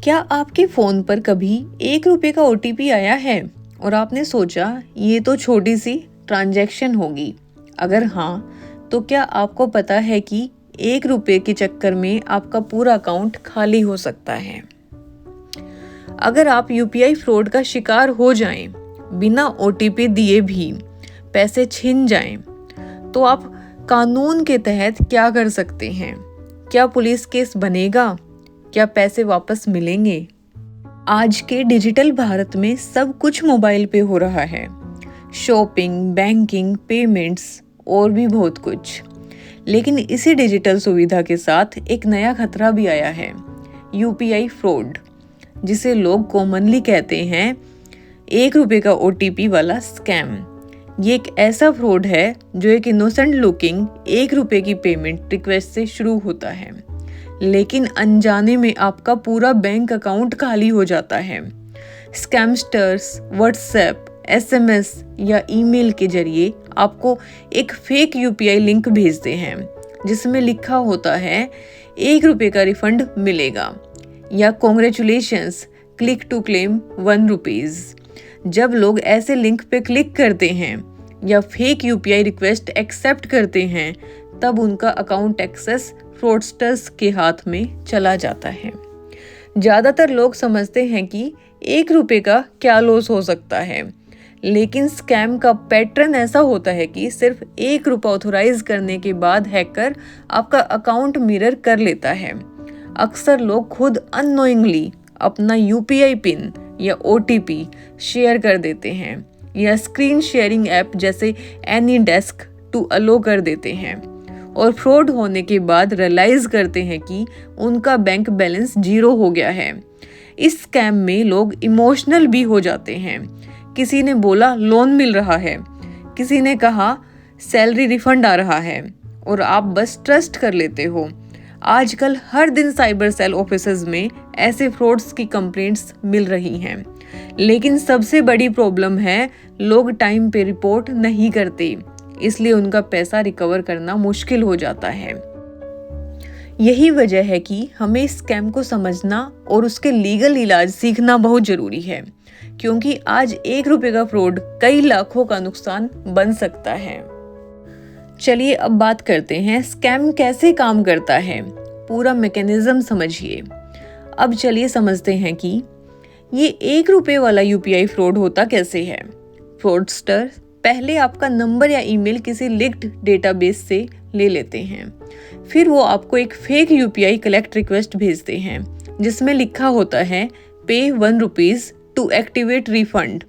क्या आपके फ़ोन पर कभी 1 रुपए का ओटीपी आया है और आपने सोचा ये तो छोटी सी ट्रांजैक्शन होगी? अगर हाँ, तो क्या आपको पता है कि 1 रुपए के चक्कर में आपका पूरा अकाउंट खाली हो सकता है? अगर आप यूपीआई फ्रॉड का शिकार हो जाएं, बिना ओटीपी दिए भी पैसे छिन जाएं, तो आप कानून के तहत क्या कर सकते हैं? क्या पुलिस केस बनेगा? क्या पैसे वापस मिलेंगे? आज के डिजिटल भारत में सब कुछ मोबाइल पे हो रहा है। शॉपिंग, बैंकिंग, पेमेंट्स और भी बहुत कुछ। लेकिन इसी डिजिटल सुविधा के साथ एक नया खतरा भी आया है, यूपीआई फ्रॉड, जिसे लोग कॉमनली कहते हैं 1 रुपए का ओटीपी वाला स्कैम। ये एक ऐसा फ्रॉड है जो एक इनोसेंट लुकिंग 1 रुपए की पेमेंट रिक्वेस्ट से शुरू होता है, लेकिन अनजाने में आपका पूरा बैंक अकाउंट खाली हो जाता है। स्कैमस्टर्स व्हाट्सएप, एसएमएस या ईमेल के जरिए आपको एक फेक यूपीआई लिंक भेजते हैं जिसमें लिखा होता है 1 रुपए का रिफंड मिलेगा या congratulations, click to claim 1 rupees. जब लोग ऐसे लिंक पे क्लिक करते हैं या फेक यूपीआई रिक्वेस्ट एक्सेप्ट करते हैं, तब उनका अकाउंट एक्सेस फ्रॉडस्टर्स के हाथ में चला जाता है। ज़्यादातर लोग समझते हैं कि 1 रुपए का क्या लॉस हो सकता है, लेकिन स्कैम का पैटर्न ऐसा होता है कि सिर्फ 1 रुपया ऑथोराइज करने के बाद हैकर आपका अकाउंट मिरर कर लेता है। अक्सर लोग खुद अननोइंगली अपना यूपीआई पिन या ओटीपी शेयर कर देते हैं या स्क्रीन शेयरिंग ऐप जैसे एनीडेस्क टू अलो कर देते हैं और फ्रॉड होने के बाद रियलाइज करते हैं कि उनका बैंक बैलेंस 0 हो गया है। इस स्कैम में लोग इमोशनल भी हो जाते हैं। किसी ने बोला लोन मिल रहा है, किसी ने कहा सैलरी रिफंड आ रहा है और आप बस ट्रस्ट कर लेते हो। आजकल हर दिन साइबर सेल ऑफिसेज में ऐसे फ्रॉड्स की कंप्लेंट्स मिल रही हैं। लेकिन सबसे बड़ी प्रॉब्लम है लोग टाइम पे रिपोर्ट नहीं करते, इसलिए उनका पैसा रिकवर करना मुश्किल हो जाता है। यही वजह है कि हमें स्कैम को समझना और उसके लीगल इलाज सीखना बहुत जरूरी है, क्योंकि आज 1 रुपए का फ्रॉड कई लाखों का नुकसान बन सकता है। चलिए अब बात करते हैं स्कैम कैसे काम करता है, पूरा मैकेनिज्म समझिए। अब चलिए समझते हैं कि ये 1 रुपए वाला यूपीआई फ्रॉड होता कैसे है। फ्रॉडस्टर पहले आपका नंबर या ईमेल किसी लिंक्ड डेटाबेस से ले लेते हैं। फिर वो आपको एक फेक यूपीआई कलेक्ट रिक्वेस्ट भेजते हैं जिसमें लिखा होता है pay 1 rupees to activate refund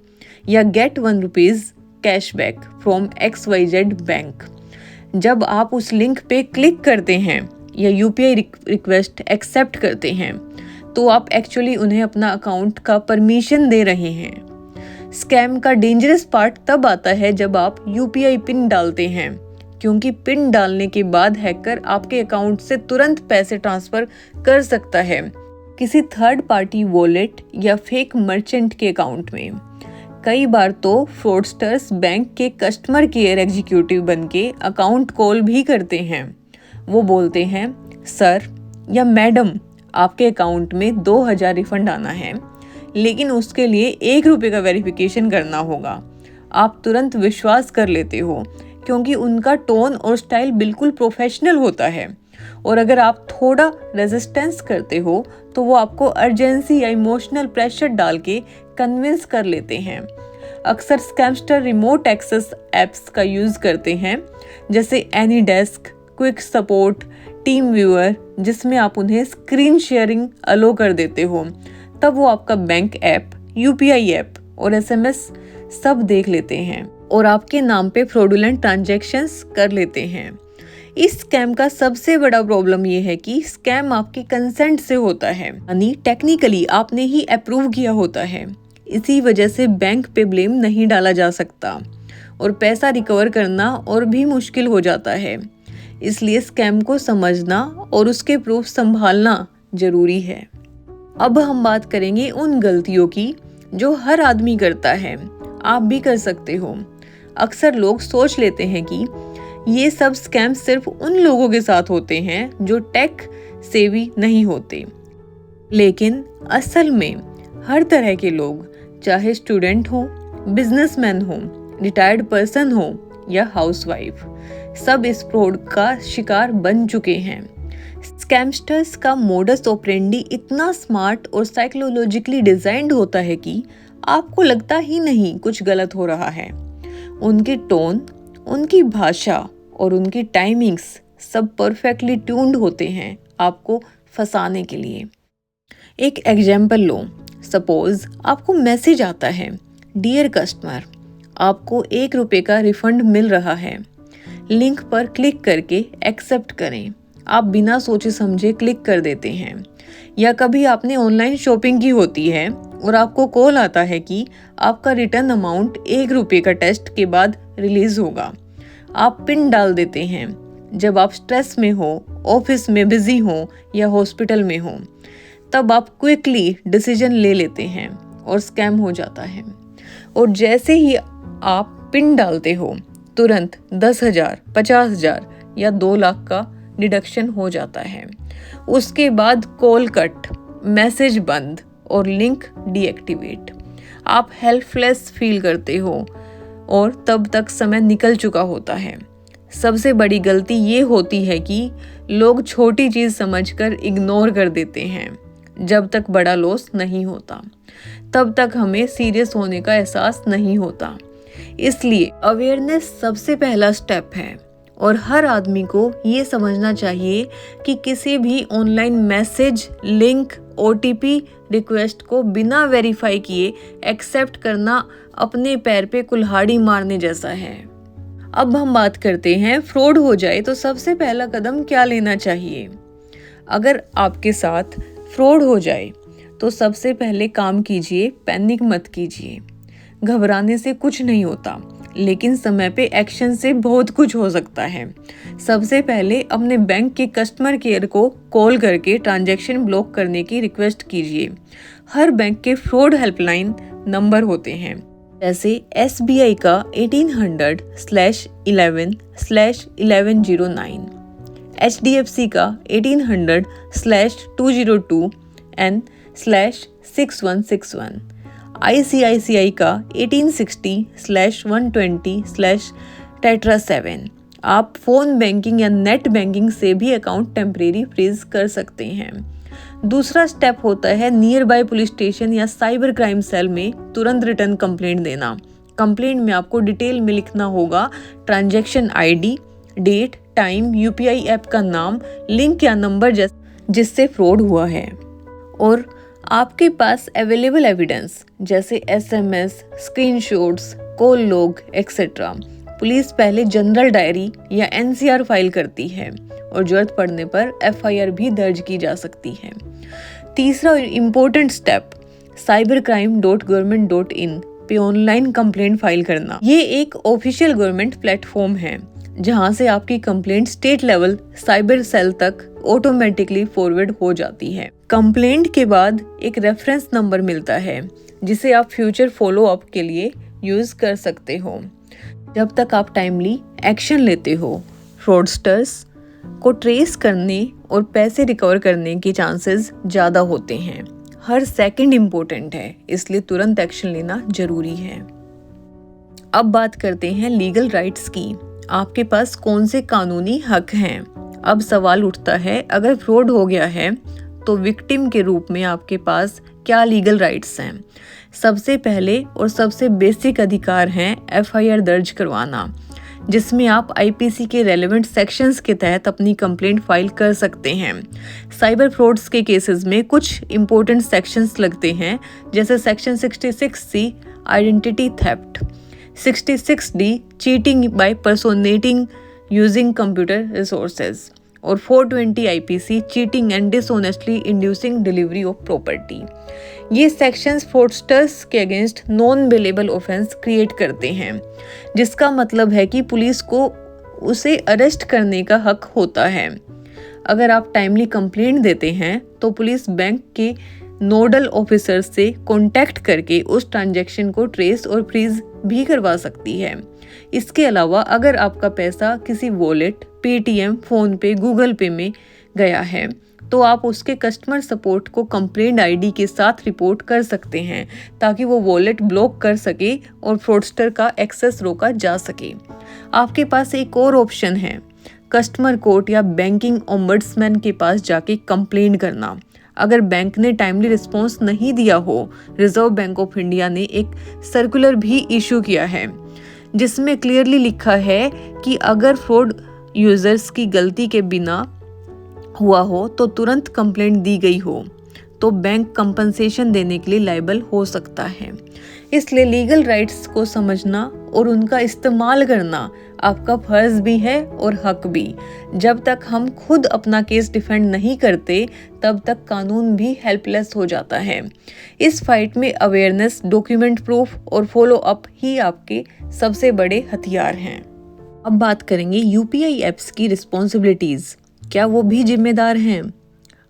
या get 1 rupees cashback from XYZ bank. जब आप उस लिंक पे क्लिक करते हैं या यूपीआई रिक्वेस्ट एक्सेप्ट करते हैं, तो आप एक्चुअली उन्हें अपना अकाउंट का परमिशन दे रहे हैं। स्कैम का डेंजरस पार्ट तब आता है जब आप यूपीआई पिन डालते हैं, क्योंकि पिन डालने के बाद हैकर आपके अकाउंट से तुरंत पैसे ट्रांसफर कर सकता है किसी थर्ड पार्टी वॉलेट या फेक मर्चेंट के अकाउंट में। कई बार तो फ्रॉडस्टर्स बैंक के कस्टमर केयर एग्जीक्यूटिव बनके अकाउंट कॉल भी करते हैं। वो बोलते हैं सर या मैडम, आपके अकाउंट में 2000 रिफंड आना है, लेकिन उसके लिए 1 रुपए का वेरिफिकेशन करना होगा। आप तुरंत विश्वास कर लेते हो क्योंकि उनका टोन और स्टाइल बिल्कुल प्रोफेशनल होता है, और अगर आप थोड़ा रेजिस्टेंस करते हो तो वो आपको अर्जेंसी या इमोशनल प्रेशर डाल के कन्विंस कर लेते हैं। अक्सर स्कैमस्टर रिमोट एक्सेस ऐप्स का यूज़ करते हैं जैसे AnyDesk, quick support, team viewer, जिसमें आप उन्हें स्क्रीन शेयरिंग अलो कर देते हो। तब वो आपका बैंक ऐप, यूपीआई ऐप और एसएमएस सब देख लेते हैं और आपके नाम पे फ्रॉडुलेंट ट्रांजैक्शंस कर लेते हैं। इस स्कैम का सबसे बड़ा प्रॉब्लम ये है कि स्कैम आपके कंसेंट से होता है, यानी टेक्निकली आपने ही अप्रूव किया होता है। इसी वजह से बैंक पे ब्लेम नहीं डाला जा सकता और पैसा रिकवर करना और भी मुश्किल हो जाता है। इसलिए स्कैम को समझना और उसके प्रूफ संभालना जरूरी है। अब हम बात करेंगे उन गलतियों की जो हर आदमी करता है, आप भी कर सकते हो। अक्सर लोग सोच लेते हैं कि ये सब स्कैम सिर्फ उन लोगों के साथ होते हैं जो टेक सेवी नहीं होते, लेकिन असल में हर तरह के लोग, चाहे स्टूडेंट हो, बिजनेसमैन हो, रिटायर्ड पर्सन हो या हाउसवाइफ, सब इस फ्रॉड का शिकार बन चुके हैं। स्कैमस्टर्स का मोडस ऑपरेंडी इतना स्मार्ट और साइकोलॉजिकली डिजाइंड होता है कि आपको लगता ही नहीं कुछ गलत हो रहा है। उनकी टोन, उनकी भाषा और उनकी टाइमिंग्स सब परफेक्टली ट्यून्ड होते हैं आपको फंसाने के लिए। एक एग्जाम्पल लो, सपोज आपको मैसेज आता है, डियर कस्टमर, आपको ₹1 का रिफंड मिल रहा है। लिंक पर क्लिक करके एक्सेप्ट करें। आप बिना सोचे समझे क्लिक कर देते हैं। या कभी आपने ऑनलाइन शॉपिंग की होती है और आपको कॉल आता है कि आपका रिटर्न अमाउंट ₹1 का टेस्ट के बाद रिलीज होगा। आप पिन डाल देते हैं। जब आप स्ट्रेस में हो, ऑफिस में बिजी हो या हॉस्पिटल में हो, तब आप क्विकली डिसीजन ले लेते हैं और स्कैम हो जाता है। और जैसे ही आप पिन डालते हो, तुरंत 10,000, 50,000 या 2 लाख का डिडक्शन हो जाता है। उसके बाद कॉल कट, मैसेज बंद और लिंक डीएक्टिवेट। आप हेल्पलेस फील करते हो और तब तक समय निकल चुका होता है। सबसे बड़ी गलती ये होती है कि लोग छोटी चीज़ समझकर इग्नोर कर देते हैं। जब तक बड़ा लॉस नहीं होता, तब तक हमें सीरियस होने का एहसास नहीं होता। इसलिए अवेयरनेस सबसे पहला स्टेप है और हर आदमी को ये समझना चाहिए कि किसी भी online message, link, OTP request को बिना वेरीफाई किए एक्सेप्ट करना अपने पैर पे कुल्हाड़ी मारने जैसा है। अब हम बात करते हैं फ्रॉड हो जाए तो सबसे पहला कदम क्या लेना चाहिए। अगर आपके साथ फ्रॉड हो जाए तो सबसे पहले काम कीजिए, पैनिक मत कीजिए। घबराने से कुछ नहीं होता, लेकिन समय पे एक्शन से बहुत कुछ हो सकता है। सबसे पहले अपने बैंक के कस्टमर केयर को कॉल करके ट्रांजैक्शन ब्लॉक करने की रिक्वेस्ट कीजिए। हर बैंक के फ्रॉड हेल्पलाइन नंबर होते हैं, जैसे SBI का 1800/11/1109, HDFC का 1800/202 and/6161, ICICI का 1860/120/Tetra7। आप फोन बैंकिंग या नेट बैंकिंग से भी अकाउंट टेम्परेरी फ्रीज कर सकते हैं। दूसरा स्टेप होता है नियर बाय पुलिस स्टेशन या साइबर क्राइम सेल में तुरंत रिटर्न कंप्लेंट देना। कंप्लेंट में आपको डिटेल में लिखना होगा transaction ID, date, time, UPI app का नाम, लिंक या नंबर जिससे फ्रॉड हुआ है, और आपके पास अवेलेबल एविडेंस जैसे SMS, screenshots, call log etcetera. Police पहले जनरल डायरी या NCR फाइल करती है और जरूरत पड़ने पर FIR भी दर्ज की जा सकती है। तीसरा इम्पोर्टेंट स्टेप, cybercrime.government.in पे ऑनलाइन कंप्लेंट फाइल करना। ये एक ऑफिशियल गवर्नमेंट प्लेटफॉर्म है जहां से आपकी complaint state level cyber cell तक ऑटोमेटिकली फॉरवर्ड हो जाती है। कंप्लेंट के बाद एक रेफरेंस नंबर मिलता है जिसे आप फ्यूचर फॉलो अप के लिए यूज कर सकते हो। जब तक आप टाइमली एक्शन लेते हो, फ्रॉडस्टर्स को ट्रेस करने और पैसे रिकवर करने के चांसेस ज़्यादा होते हैं। हर सेकंड इम्पोर्टेंट है, इसलिए तुरंत एक्शन लेना जरूरी है। अब बात करते हैं लीगल राइट्स की। आपके पास कौन से कानूनी हक हैं? अब सवाल उठता है, अगर फ्रॉड हो गया है तो विक्टिम के रूप में आपके पास क्या लीगल राइट्स हैं? सबसे पहले और सबसे बेसिक अधिकार हैं FIR दर्ज करवाना, जिसमें आप IPC के रेलेवेंट सेक्शंस के तहत अपनी कंप्लेंट फाइल कर सकते हैं। साइबर फ्रॉड्स के केसेस में कुछ इंपॉर्टेंट सेक्शंस लगते हैं, जैसे section 66C identity theft, 66D cheating by personating using computer resources और 420 IPC cheating and dishonestly inducing delivery of property. ये सेक्शंस फ्रॉडस्टर्स के against non bailable offence create करते हैं, जिसका मतलब है कि पुलिस को उसे अरेस्ट करने का हक होता है। अगर आप टाइमली कंप्लेंट देते हैं तो पुलिस बैंक के नोडल ऑफिसर से कांटेक्ट करके उस ट्रांजैक्शन को ट्रेस और फ्रीज भी करवा सकती है। इसके अलावा अगर आपका पैसा किसी वॉलेट, पेटीएम, फोन पे, गूगल पे में गया है तो आप उसके कस्टमर सपोर्ट को कंप्लेंट आईडी के साथ रिपोर्ट कर सकते हैं ताकि वो वॉलेट ब्लॉक कर सके और फ्रॉडस्टर का एक्सेस रोका जा सके। आपके पास एक और ऑप्शन है, कस्टमर कोर्ट या बैंकिंग ओम्बड्समैन के पास जाके कंप्लेंट करना। अगर बैंक ने टाइमली रिस्पॉन्स नहीं दिया हो, रिजर्व बैंक ऑफ इंडिया ने एक सर्कुलर भी इशू किया है जिसमें क्लियरली लिखा है कि अगर फ्रॉड यूजर्स की गलती के बिना हुआ हो तो तुरंत कंप्लेंट दी गई हो तो बैंक कंपनसेशन देने के लिए लायबल हो सकता है। इसलिए लीगल राइट्स को समझना और उनका इस्तेमाल करना आपका फर्ज भी है और हक भी। जब तक हम खुद अपना केस डिफेंड नहीं करते तब तक कानून भी हेल्पलेस हो जाता है। इस फाइट में अवेयरनेस, डॉक्यूमेंट प्रूफ और फॉलो अप ही आपके सबसे बड़े हथियार हैं। अब बात करेंगे यूपीआई ऐप्स की रिस्पॉन्सिबिलिटीज, क्या वो भी जिम्मेदार हैं?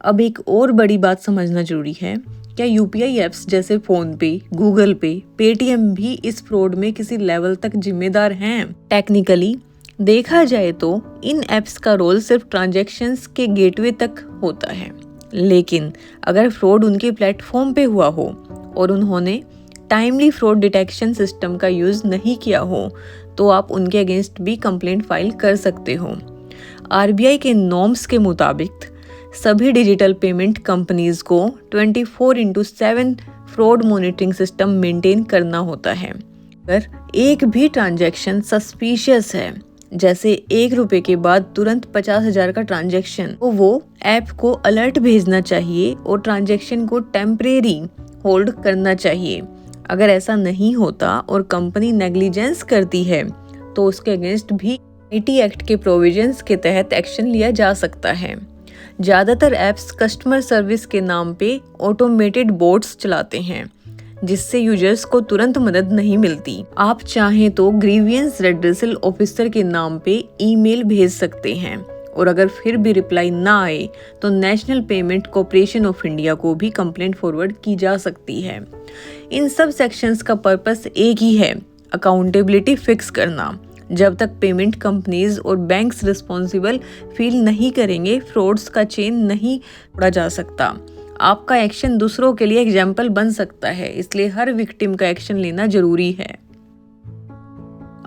अब एक और बड़ी बात समझना जरूरी है, क्या यूपीआई ऐप्स जैसे फोन पे, गूगल पे, पेटीएम भी इस फ्रॉड में किसी लेवल तक जिम्मेदार हैं? टेक्निकली देखा जाए तो इन ऐप्स का रोल सिर्फ ट्रांजैक्शंस के गेटवे तक होता है, लेकिन अगर फ्रॉड उनके प्लेटफॉर्म पे हुआ हो और उन्होंने टाइमली फ्रॉड डिटेक्शन सिस्टम का यूज नहीं किया हो तो आप उनके अगेंस्ट भी कंप्लेंट फाइल कर सकते हो। आरबीआई के नॉर्म्स के मुताबिक सभी डिजिटल पेमेंट कंपनीज को 24/7 फ्रॉड मॉनिटरिंग सिस्टम मेंटेन करना होता है। अगर एक भी ट्रांजैक्शन सस्पिशियस है, जैसे ₹1 के बाद तुरंत 50,000 का ट्रांजैक्शन, तो वो ऐप को अलर्ट भेजना चाहिए और ट्रांजैक्शन को टेम्परेरी होल्ड करना चाहिए। अगर ऐसा नहीं होता और कंपनी नेग्लिजेंस करती है तो उसके अगेंस्ट भी आईटी एक्ट के प्रोविजंस के तहत एक्शन लिया जा सकता है। ज़्यादातर ऐप्स कस्टमर सर्विस के नाम पे ऑटोमेटेड बोट्स चलाते हैं जिससे यूजर्स को तुरंत मदद नहीं मिलती। आप चाहें तो ग्रीवियंस रेड्रेसल ऑफिसर के नाम पे ईमेल भेज सकते हैं और अगर फिर भी रिप्लाई ना आए तो national payment corporation of India को भी कंप्लेंट फॉरवर्ड की जा सकती है। इन सब सेक्शंस का पर्पस एक ही है, अकाउंटेबिलिटी फिक्स करना। जब तक पेमेंट कंपनीज और बैंक्स रिस्पॉन्सिबल फील नहीं करेंगे, फ्रॉड्स का चेन नहीं तोड़ा जा सकता। आपका एक्शन दूसरों के लिए एग्जाम्पल बन सकता है, इसलिए हर विक्टिम का एक्शन लेना जरूरी है।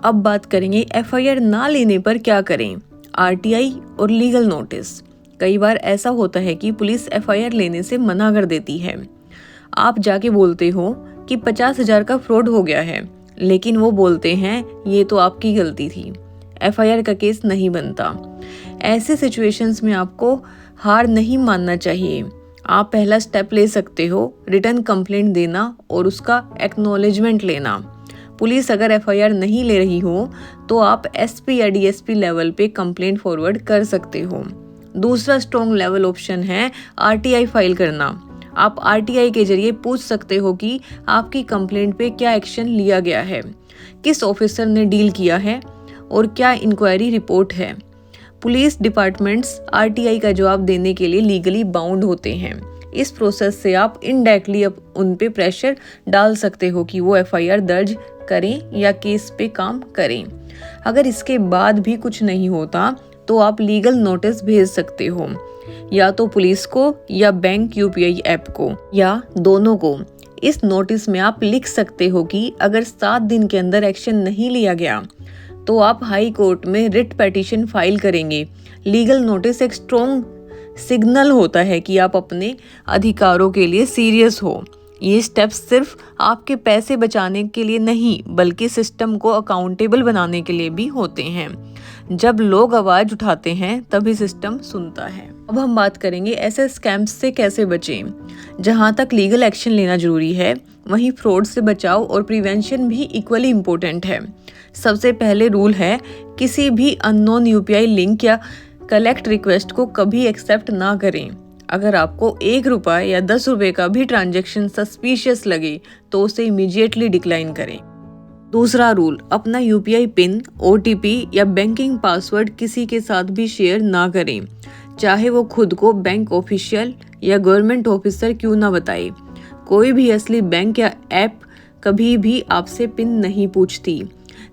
अब बात करेंगे एफआईआर ना लेने पर क्या करें, आरटीआई और लीगल नोटिस। कई बार ऐसा होता है कि पुलिस एफआईआर लेने से मना कर देती है। आप जाके बोलते हो कि 50,000 का फ्रॉड हो गया है, लेकिन वो बोलते हैं ये तो आपकी गलती थी, एफआईआर का केस नहीं बनता। ऐसे सिचुएशंस में आपको हार नहीं मानना चाहिए। आप पहला स्टेप ले सकते हो, रिटर्न कंप्लेंट देना और उसका एक्नॉलेजमेंट लेना। पुलिस अगर एफआईआर नहीं ले रही हो तो आप एसपी या डीएसपी लेवल पे कंप्लेंट फॉरवर्ड कर सकते हो। दूसरा स्ट्रॉन्ग लेवल ऑप्शन है आरटीआई फाइल करना। आप आरटीआई के जरिए पूछ सकते हो कि आपकी कंप्लेंट पे क्या एक्शन लिया गया है, किस ऑफिसर ने डील किया है और क्या इंक्वायरी रिपोर्ट है। पुलिस डिपार्टमेंट्स आरटीआई का जवाब देने के लिए लीगली बाउंड होते हैं। इस प्रोसेस से आप इनडायरेक्टली उन पे प्रेशर डाल सकते हो कि वो एफआईआर दर्ज करें या केस पे काम करें। अगर इसके बाद भी कुछ नहीं होता तो आप लीगल नोटिस भेज सकते हो, या तो पुलिस को या बैंक यूपीआई ऐप को या दोनों को। इस नोटिस में आप लिख सकते हो कि अगर 7 दिन के अंदर एक्शन नहीं लिया गया तो आप हाई कोर्ट में रिट पिटीशन फाइल करेंगे। लीगल नोटिस एक स्ट्रॉन्ग सिग्नल होता है कि आप अपने अधिकारों के लिए सीरियस हो। ये स्टेप्स सिर्फ आपके पैसे बचाने के लिए नहीं बल्कि सिस्टम को अकाउंटेबल बनाने के लिए भी होते हैं। जब लोग आवाज उठाते हैं तभी सिस्टम सुनता है। अब हम बात करेंगे ऐसे स्कैम्स से कैसे बचें। जहां तक लीगल एक्शन लेना जरूरी है, वहीं फ्रॉड से बचाव और प्रिवेंशन भी इक्वली इम्पोर्टेंट है। सबसे पहले रूल है, किसी भी अननोन यूपीआई लिंक या कलेक्ट रिक्वेस्ट को कभी एक्सेप्ट ना करें। अगर आपको ₹1 या ₹10 का भी ट्रांजैक्शन सस्पिशियस लगे तो उसे इमीडिएटली डिक्लाइन करें। दूसरा रूल, अपना यूपीआई पिन, ओटीपी या बैंकिंग पासवर्ड किसी के साथ भी शेयर ना करें, चाहे वो खुद को बैंक ऑफिशियल या गवर्नमेंट ऑफिसर क्यों ना बताए। कोई भी असली बैंक या ऐप कभी भी आपसे पिन नहीं पूछती।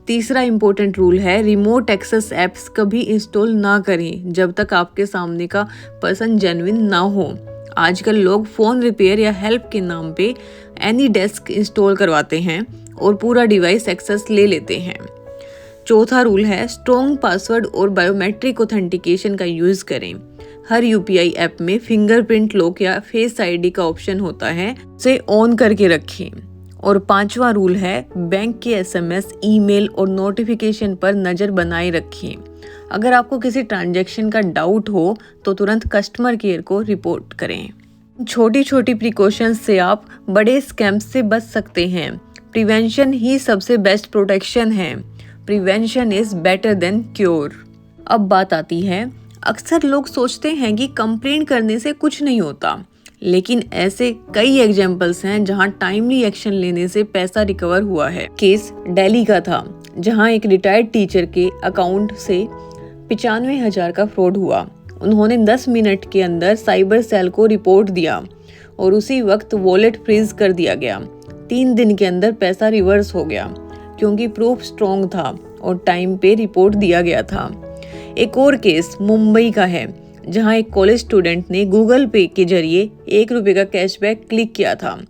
तीसरा इम्पोर्टेंट रूल है, रिमोट एक्सेस ऐप्स कभी इंस्टॉल ना करें जब तक आपके सामने का पर्सन जेन्युइन ना हो। आजकल लोग फ़ोन रिपेयर या हेल्प के नाम पे एनी डेस्क इंस्टॉल करवाते हैं और पूरा डिवाइस एक्सेस ले लेते हैं। चौथा रूल है, स्ट्रॉन्ग पासवर्ड और बायोमेट्रिक ऑथेंटिकेशन का यूज़ करें। हर यूपीआई ऐप में फिंगरप्रिंट लॉक या फेस आईडी का ऑप्शन होता है, उसे ऑन करके रखें। और पांचवा रूल है, बैंक के एसएमएस, ईमेल और नोटिफिकेशन पर नज़र बनाए रखें। अगर आपको किसी ट्रांजैक्शन का डाउट हो तो तुरंत कस्टमर केयर को रिपोर्ट करें। छोटी छोटी प्रिकॉशंस से आप बड़े स्कैम्स से बच सकते हैं। प्रिवेंशन ही सबसे बेस्ट प्रोटेक्शन है। Prevention is better than cure. अब बात आती है, अक्सर लोग सोचते हैं कि कंप्लेंट करने से कुछ नहीं होता, लेकिन ऐसे कई एग्जाम्पल्स हैं जहां टाइमली एक्शन लेने से पैसा रिकवर हुआ है। केस दिल्ली का था, जहां एक रिटायर्ड टीचर के अकाउंट से 95,000 का फ्रॉड हुआ। उन्होंने 10 मिनट के अंदर साइबर सेल को रिपोर्ट दिया और उसी वक्त वॉलेट फ्रीज कर दिया गया। 3 दिन के अंदर पैसा रिवर्स हो गया क्योंकि प्रूफ स्ट्रॉन्ग था और टाइम पे रिपोर्ट दिया गया था। एक और केस मुंबई का है, जहां एक कॉलेज स्टूडेंट ने गूगल पे के जरिए 1 रुपये का कैशबैक क्लिक किया था।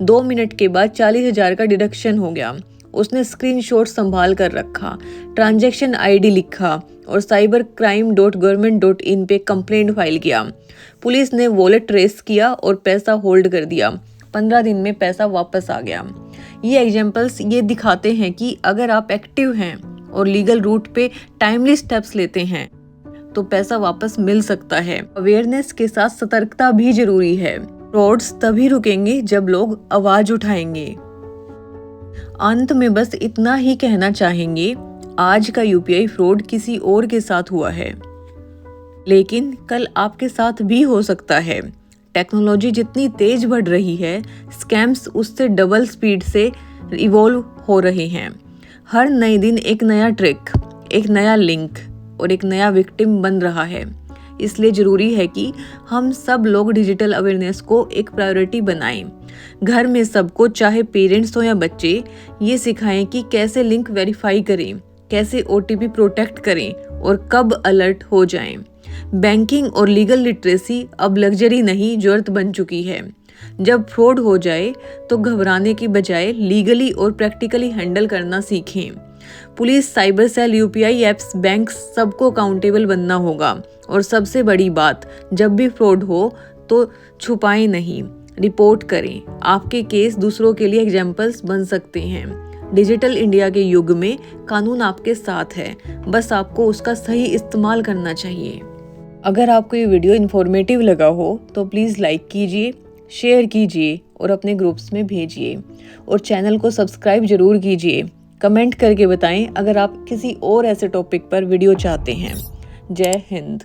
2 मिनट के बाद 40,000 का डिडक्शन हो गया। उसने स्क्रीनशॉट संभाल कर रखा, ट्रांजैक्शन आईडी लिखा और cybercrime.government.in पे कंप्लेंट फाइल किया। पुलिस ने वॉलेट ट्रेस किया और पैसा होल्ड कर दिया। 15 दिन में पैसा वापस आ गया। ये एग्जाम्पल्स ये दिखाते हैं कि अगर आप एक्टिव हैं और लीगल रूट पे टाइमली स्टेप्स लेते हैं तो पैसा वापस मिल सकता है। अवेयरनेस के साथ सतर्कता भी जरूरी है। फ्रॉड्स तभी रुकेंगे जब लोग आवाज उठाएंगे। अंत में बस इतना ही कहना चाहेंगे, आज का यूपीआई फ्रॉड किसी और के साथ हुआ है, लेकिन कल आपके साथ भी हो सकता है। टेक्नोलॉजी जितनी तेज बढ़ रही है, स्कैम्स उससे डबल स्पीड से इवॉल्व हो रहे हैं। हर नए दिन एक नया ट्रिक, एक नया लिंक और एक नया विक्टिम बन रहा है। इसलिए ज़रूरी है कि हम सब लोग डिजिटल अवेयरनेस को एक प्रायोरिटी बनाएं। घर में सबको, चाहे पेरेंट्स हो या बच्चे, ये सिखाएं कि कैसे लिंक वेरीफाई करें, कैसे ओटीपी प्रोटेक्ट करें और कब अलर्ट हो जाएं। बैंकिंग और लीगल लिटरेसी अब लग्जरी नहीं, जरूरत बन चुकी है। जब फ्रॉड हो जाए तो घबराने की बजाय लीगली और प्रैक्टिकली हैंडल करना सीखें। Police, cyber cell, UPI apps, bank, सबको अकाउंटेबल बनना होगा। और सबसे बड़ी बात, जब भी फ्रॉड हो तो छुपाएं नहीं, रिपोर्ट करें। आपके केस दूसरों के लिए एग्जाम्पल्स बन सकते हैं। डिजिटल इंडिया के युग में कानून आपके साथ है, बस आपको उसका सही इस्तेमाल करना चाहिए। अगर आपको ये वीडियो इन्फॉर्मेटिव लगा हो तो प्लीज़ लाइक कीजिए, शेयर कीजिए और अपने ग्रुप्स में भेजिए। और चैनल को सब्सक्राइब जरूर कीजिए। कमेंट करके बताएं अगर आप किसी और ऐसे टॉपिक पर वीडियो चाहते हैं। जय हिंद।